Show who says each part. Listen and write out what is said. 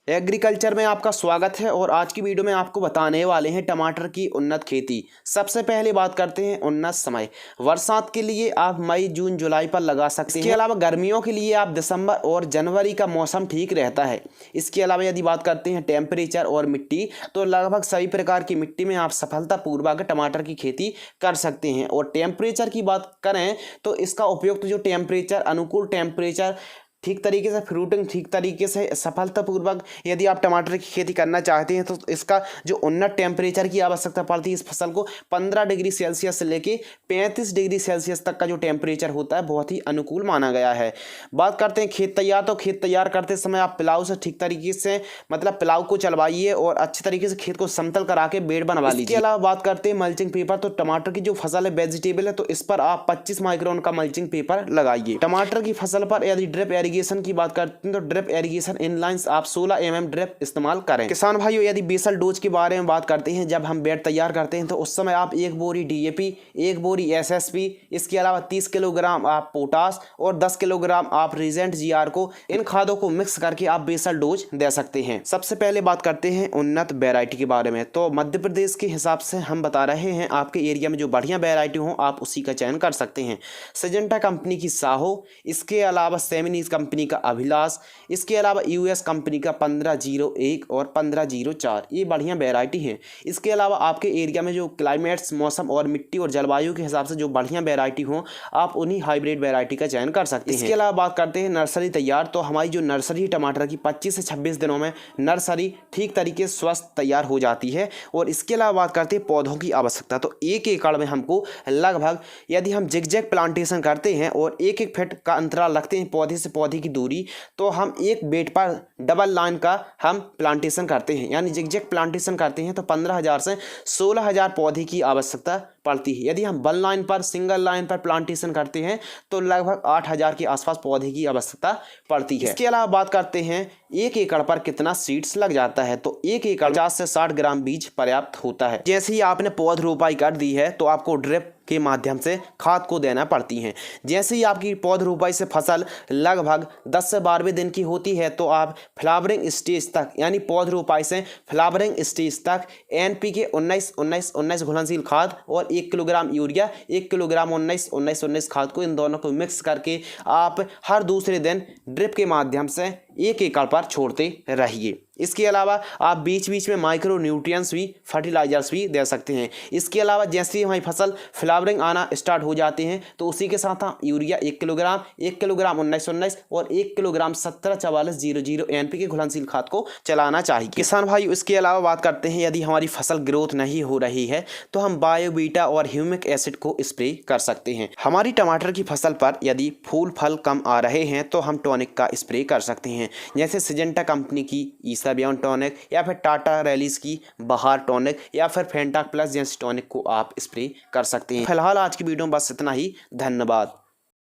Speaker 1: Agriculture में आपका स्वागत है और आज की वीडियो में आपको बताने वाले हैं टमाटर की उन्नत खेती। सबसे पहले बात करते हैं उन्नत समय। बरसात के लिए आप मई जून जुलाई पर लगा सकते हैं। इसके अलावा गर्मियों के लिए आप दिसंबर और जनवरी का मौसम ठीक रहता है। इसके अलावा यदि बात करते हैं टेम्परेचर और मिट्टी, तो लगभग सभी प्रकार की मिट्टी में आप सफलतापूर्वक टमाटर की खेती कर सकते हैं। और टेम्परेचर की बात करें तो इसका उपयुक्त जो टेम्परेचर, अनुकूल टेम्परेचर, ठीक तरीके से फ्रूटिंग, ठीक तरीके से सफलतापूर्वक यदि आप टमाटर की खेती करना चाहते हैं तो इसका जो उन्नत टेम्परेचर की आवश्यकता पड़ती है, इस फसल को 15 डिग्री सेल्सियस से लेके 35 डिग्री सेल्सियस तक का जो टेम्परेचर होता है बहुत ही अनुकूल माना गया है। बात करते हैं खेत तैयार, तो खेत तैयार करते समय आप प्लाव से ठीक तरीके से प्लाव को चलवाइए और अच्छे तरीके से खेत को समतल करा के बेड बनवा लीजिए। इसके अलावा बात करते हैं मल्चिंग पेपर, तो टमाटर की जो फसल है वेजिटेबल है, तो इस पर आप 25 माइक्रोन का मल्चिंग पेपर लगाइए। टमाटर की फसल पर यदि ड्रिप इरिगेशन की बात करते हैं तो ड्रिप इरिगेशन इनलाइंस आप 16 mm ड्रिप इस्तेमाल करें। किसान भाइयों, यदि बेसल डोज के बारे में बात करते हैं, जब हम बेड तैयार करते हैं तो उस समय आप 1 बोरी DAP, 1 बोरी SSP, इसके अलावा 30 किलोग्राम आप पोटास और 10 किलोग्राम आप रीजेंट GR को, इन खादों को मिक्स करके आप बेसल डोज दे सकते हैं। सबसे पहले बात करते हैं उन्नत वेराइटी के बारे में। तो मध्य प्रदेश के हिसाब से हम बता रहे हैं, आपके एरिया में जो बढ़िया वेराइटी हो आप उसी का चयन कर सकते हैं। सिजेंटा कंपनी की साहो, इसके अलावा सेमिनीज कंपनी का अभिलाष, इसके अलावा US कंपनी का 1501 और 1504, ये बढ़िया वैरायटी है। इसके अलावा आपके एरिया में जो क्लाइमेट्स, मौसम और मिट्टी और जलवायु के हिसाब से जो बढ़िया वैरायटी हो, आप उन्हीं हाइब्रिड वैरायटी का चयन कर सकते हैं। इसके अलावा बात करते हैं नर्सरी तैयार, तो हमारी जो नर्सरी टमाटर की 25 से 26 दिनों में नर्सरी ठीक तरीके से स्वस्थ तैयार हो जाती है। और इसके अलावा बात करते हैं पौधों की आवश्यकता, तो 1 एकड़ में हमको लगभग, यदि हम जिगजैग प्लांटेशन करते हैं और 1-1 फीट का अंतराल रखते हैं पौधे से पौधे की दूरी, तो हम एक बेड पर डबल लाइन का हम प्लांटेशन करते हैं, यानी जिगजैग प्लांटेशन करते हैं तो 15,000 से 16,000 पौधे की आवश्यकता पड़ती है। यदि हम वन लाइन पर, सिंगल लाइन पर प्लांटेशन करते हैं तो लगभग 8,000 के आसपास पौधे की आवश्यकता पड़ती है। इसके अलावा बात करते हैं 1 एकड़ पर कितना सीड्स लग जाता है, तो 1 एकड़ 50 से 60 ग्राम बीज पर्याप्त होता है। जैसे ही आपने पौध रोपाई कर दी है तो आपको ड्रिप के माध्यम से खाद को देना पड़ती है। जैसे ही आपकी पौध रोपाई से फसल लगभग 10 से 12वें दिन की होती है तो आप फ्लावरिंग स्टेज तक, यानी पौध रोपाई से फ्लावरिंग स्टेज तक NPK 19-19-19 घुलनशील खाद और 1 किलोग्राम यूरिया, 1 किलोग्राम 19-19-19 खाद को, इन दोनों को मिक्स करके आप हर दूसरे दिन ड्रिप के माध्यम से 1 एकड़ पर छोड़ते रहिए। इसके अलावा आप बीच बीच में माइक्रो न्यूट्रिएंट्स भी, फर्टिलाइजर्स भी दे सकते हैं। इसके अलावा जैसे ही हमारी फसल फ्लावरिंग आना स्टार्ट हो जाते हैं तो उसी के साथ हम यूरिया 1 किलोग्राम, 1 किलोग्राम 19-19 और 1 किलोग्राम 17-44-00 NPK घुलनशील खाद को चलाना चाहिए। किसान भाई, इसके अलावा बात करते हैं, यदि हमारी फसल ग्रोथ नहीं हो रही है तो हम बायोबीटा और ह्यूमिक एसिड को स्प्रे कर सकते हैं। हमारी टमाटर की फसल पर यदि फूल फल कम आ रहे हैं तो हम टॉनिक का स्प्रे कर सकते हैं, जैसे सिजेंटा कंपनी की ईसाबियन टॉनिक, या फिर टाटा रैलीज की बहार टॉनिक, या फिर फेंटाक प्लस जैसे टॉनिक को आप स्प्रे कर सकते हैं। फिलहाल आज की वीडियो में बस इतना ही। धन्यवाद।